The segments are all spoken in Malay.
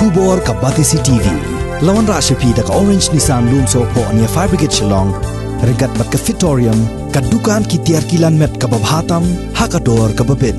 Kubor ka Batisi TV. Lawan Rashapi da ka Orange Nissan Lumso po ania Fire Brigade Shillong. Regat bat ka Fitorium. Ka dukan ki tiar kilan met ka babhatam. Hakador ka babin.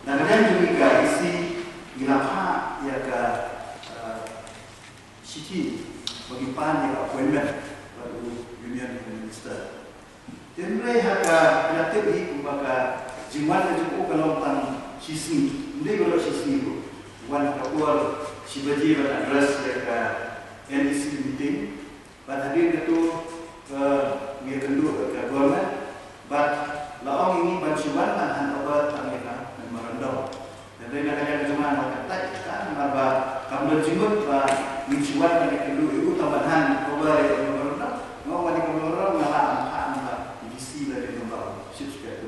Nah, kemudian juga isi di lapangan appointment baru Union Minister. Tenre haka relatif hi kumaka jiman na juko kalong tang sisni, hindi ko sisni ko. Wan kapual sibaji ban address ka NEC meeting, ban hadir itu dia kendu ke government, but laong ini ban siban han obat tangika memorandum. Dan dari nakaya cuma kata kan marba kamul jimut ba mincuan ban kendu itu tambahan obat memorandum. Mau wali memorandum ngalah angka isi dari nomor subscribe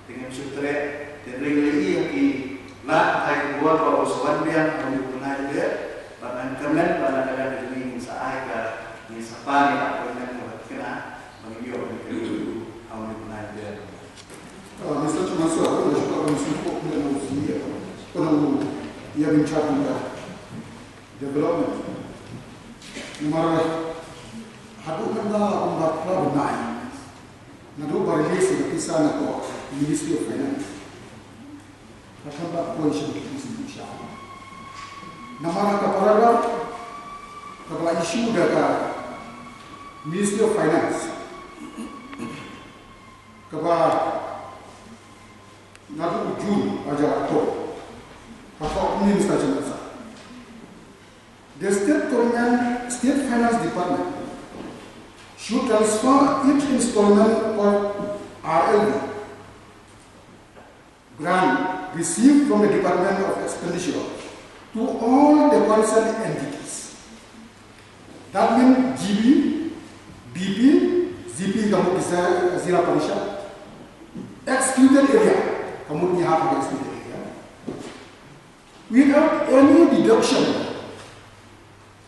dengan sutre dan regulasi yang lah hai buat bahwa sesuatu yang kami punai dia bahkan kemen pada kadang demi saai ke ni sapa ni apa yang kena mengiyo itu kami punai dia. Mr. Chumasu, aku suka mensupport dengan usia, kalau ia bincang development. Mara hadu kena umbat benar. Nado barilis na pisa na ko Ministry of Finance. Kakamba po siya ng siya. Namara ka paragraph kapag issue ka Ministry of Finance. Kapag nado June aja ko. Kapag minister siya. The State Finance Department should transfer each installment of RLD grant received from the Department of Expenditure to all the concerned entities. That means GB, BP, ZP kamu bisa zira parisha, excluded area kamu ni hak excluded area, without any deduction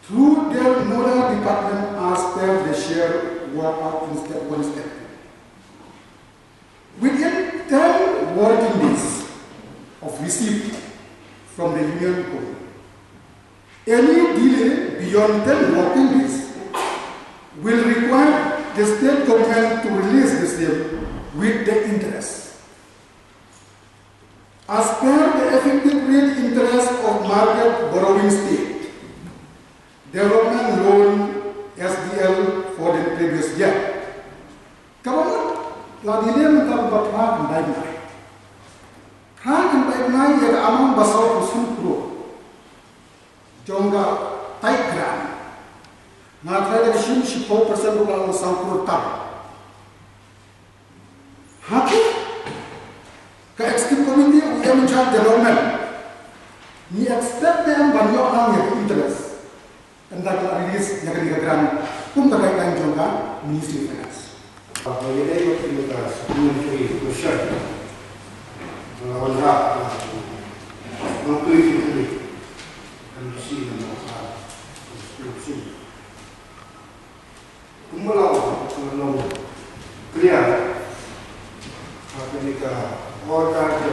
through their nodal department as per the share work out in step 1 step. Within 10 working days of receipt from the Union Code, any delay beyond 10 working days will require the state government to release the same with the interest. As per the effective rate interest of market borrowing state, development loan SDL for the previous year. Kamu lagi dia minta berapa baik naik. Hal baik naik yang amang basau usul pro. Jongga taik gram. Ngatrai dari sim 10% bukan usang pro tam. Hati ke executive committee yang mencari development. Ni expect yang banyak orang yang interest. Hendak rilis yang ketiga pun terkait dengan juga Ministry of Finance. Mengenai aktivitas Menteri Pusat melawan rakyat, mengkritik kondisi dan masalah konstruksi. Kumulaw ng clear ketika order dari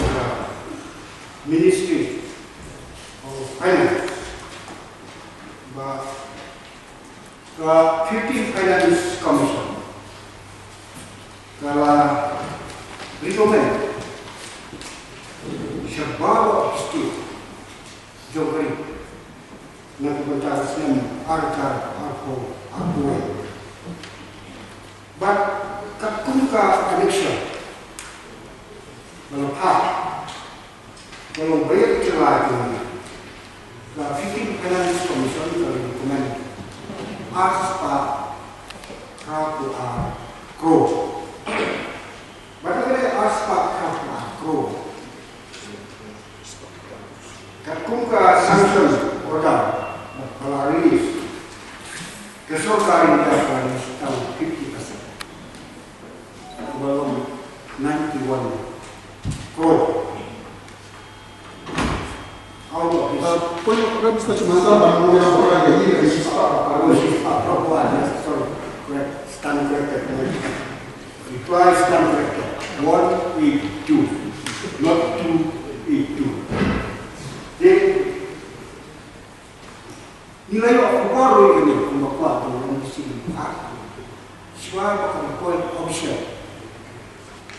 Ministry of Finance ke 15 Finance Commission kalau recommend sebuah state jogri nak bertarasnya arko but kakunka connection melapar kalau bayar celah ini la 15 Finance Commission will recommend ASPA CRO. Bagaimana ASPA CRO? Kung ka sanction order kalau rilis kesokaran dapat tahu 50%. Belum 91 crore. Punya program Mr. Chumasa bangun yang orang ini dari sifat stand corrected. Reply stand corrected. 182, not 282. Jadi nilai baru ini kumpulan dengan sini. Semua kumpulan option.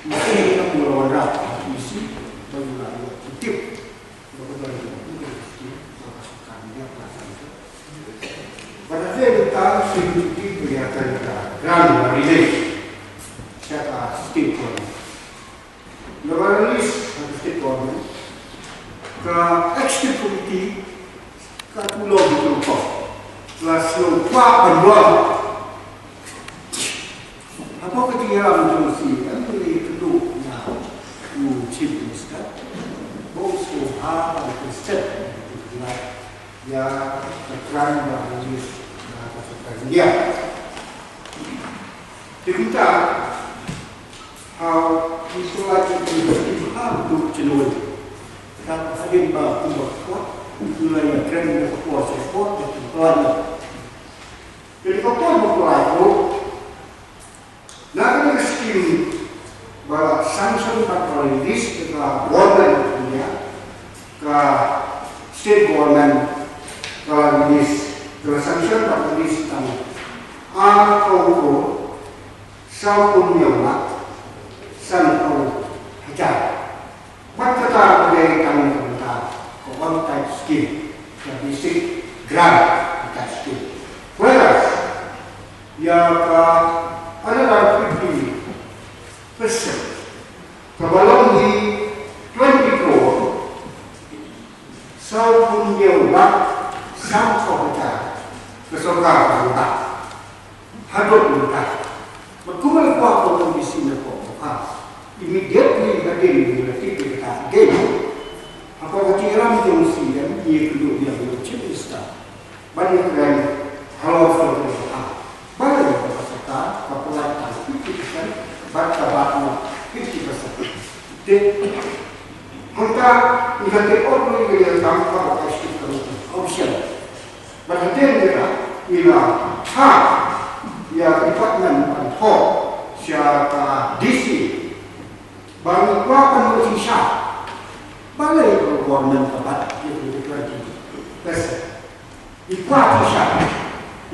Mungkin kita melawan rakyat misi bagaimana tip. Pada saya kita sedikit dia akan grand release siapa state government. Lepas release state government ke executive committee ke pulau di Telukau kelas lupa penjual apa ketika menjadi yang boleh duduk chief minister also have a step ya terang dan release dia kita itu lagi itu untuk jenuh dan hadir bahawa kuat mulai keren dan kuat support dan pelan jadi kuat berpelan itu nak ada skim bahwa sanction bakal release ke government dunia ke state government kalau release ke sanction bakal release tentang atau sau punya sampai hajar. Maka dari kami minta kau type skill, yang basic grant type skill. Whereas yang ada 50% kebalang di 20 crore, sau punya uang sampai hajar, kesokan uang, hadut uang. Berkumpul kuat kondisi mereka. Immediately again, again. Apa kira mesti yang ia kedua dia bercakap istana. Banyak yang halau serta banyak peserta kapalatan 50%, baca 50%. Jadi, mereka ibarat orang yang tanpa kasih option. Berarti mereka bila ya department atau siapa DC baru kuat Indonesia balik government tempat itu lagi terus ikuat Indonesia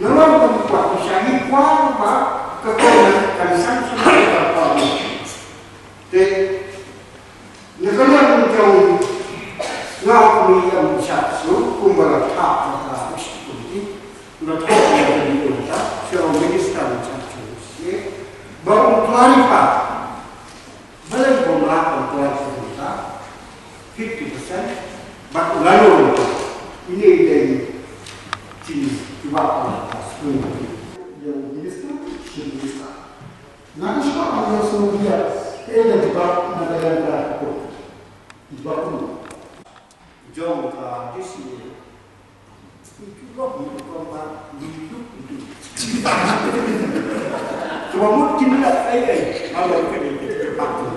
lalu kuat Indonesia ini kuat apa kekuatan dan sanksi apa de negara menjauh ngau yang satu kumpul tak apa seperti letak yang diulang seorang minister baru clarify boleh melakukan klarifikasi 50% baru lalu ini dari sini coba yang minister nanti siapa yang suruh dia ada jebak negara aku jebak itu jom ke di sini itu loh korban hidup itu cuma mungkin lah kalau kita pakai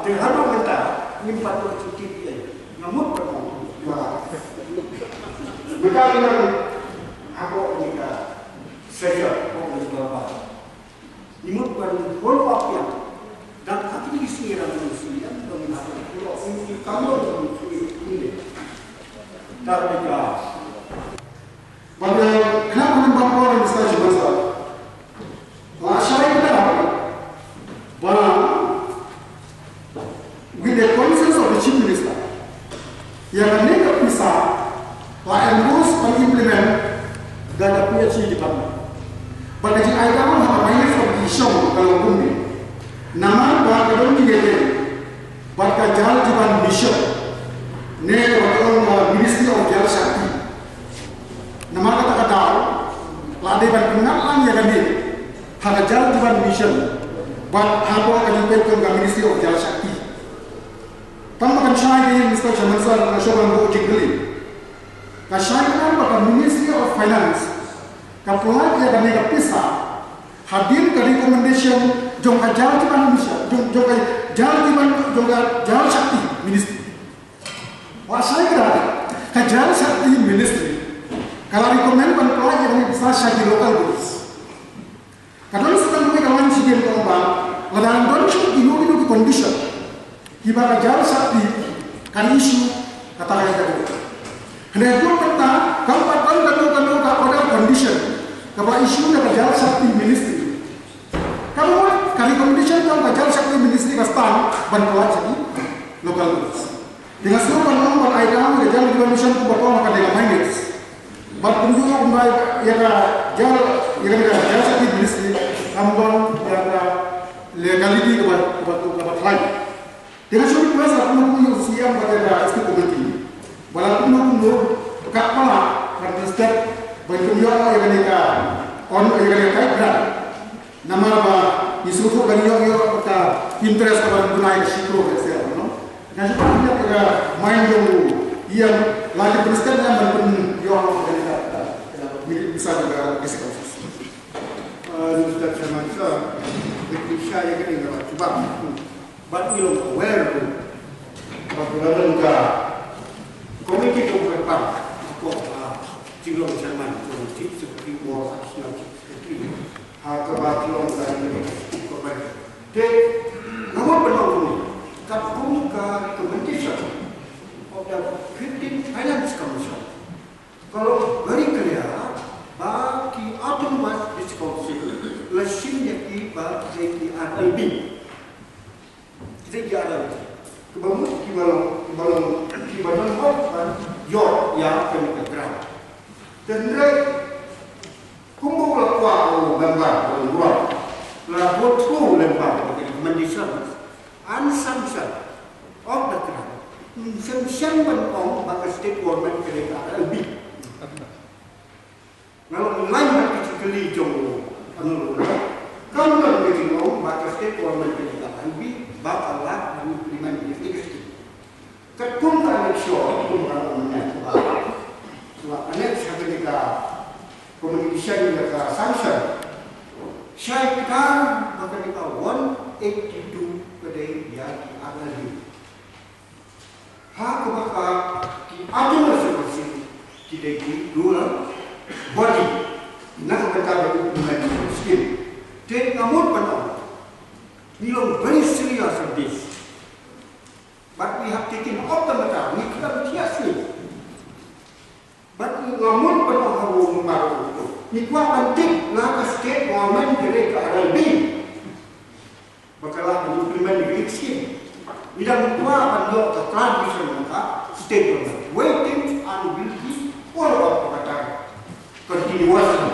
terhadap kita nimpat cuti dia namun perlu mereka yang aku jika saya mau berapa nimut pada berapa yang dan hati di sini orang manusia dengan hati pulau ini kamu ini tarika pada kenapa nampak orang di stasiun besar masyarakat kita apa bahwa with the consent of the chief minister yang mereka bisa endorse and implement dan PhD department. Pada jika ada orang yang main from isu kalau bumi, nama bahkan orang tinggal, bahkan jalan jalan mission, ne orang Ministry of Jal Shakti, nama kata-kata, lade ban pengalang yang kami, hanya jalan jalan mission, bah apa akan dilakukan ke Ministry of Jal Shakti. Tanpa saya ini Mr. Chairman Nasional Bukit Beli. Kasihkan pada Ministry of Finance, kapolak yang kami pisah hadir ke recommendation jongka jalan di Indonesia, jongka jalan Shakti Ministry. Wah saya kira ke jalan Shakti Ministry kalau rekomend kapolak yang kami pisah Shakti local goods. Kadang sedang kami kawan sihir korban, ladang doncuk inu condition. Kita ke jalan Shakti kan isu kata kata. Hendak itu pernah kampatan dan pada condition kepada isu yang berjalan Shakti Ministry. Kamu kali condition yang berjalan Shakti Ministry kastan bantuan jadi local goods. Dengan seluruh penumpang item berjalan di condition kepada orang dengan minus. Berkunjung mai yang jasa di Bristol, ambon yang legality kebat lain. Dengan suatu kuasa penunggu siang pada istiqomati. Walaupun penunggu pekat pala pada step berkunjung yang mereka on yang mereka berat. Nama apa disuruh bagi yang kita interest kepada dunia sikro kesel, no. Dan sebenarnya kita main yang lagi berstep yang berkunjung yang bisa juga diskusi. Sudah saya masa, Indonesia yang kita ingat coba, but you aware tu, bagaimana juga komiti keberpan, kok cilok Jerman, komiti seperti war nasional seperti, kebahagiaan dari korban. Jadi, namun benar ini, kalau komunika kementerian, ada 15 Finance Commission, kalau beri kelihatan. Bagi automat diskonsil lesin yang bagi RLB kita jalan kebangun kibalan kan yor yang akan dikerjakan dan kumpul kuah gambar luar lalu tu lempar bagi mendesain ansamsan of the crowd sensian menong bagi state government kerja RLB. Kalau lain nak kecil jom, kalau nak kecil jom, maka state government kita ambil bakalah implement itu. Ketum tak election, ketum orang sebab anak siapa kita komunikasi kita sanction. Syaitan maka kita 182 kedai yang ada di. Hak maka ada masing-masing kita di dua. Body nak berkata dengan skill. Jadi namun pada we are very serious on this, but we have taken off the matter. We cannot seriously. But namun pada haru membaru itu, ni kuat penting nak state government mereka RLB. Bakalah implement the scheme. Bila kuat pada the transition maka state government waiting and will be all of the continuous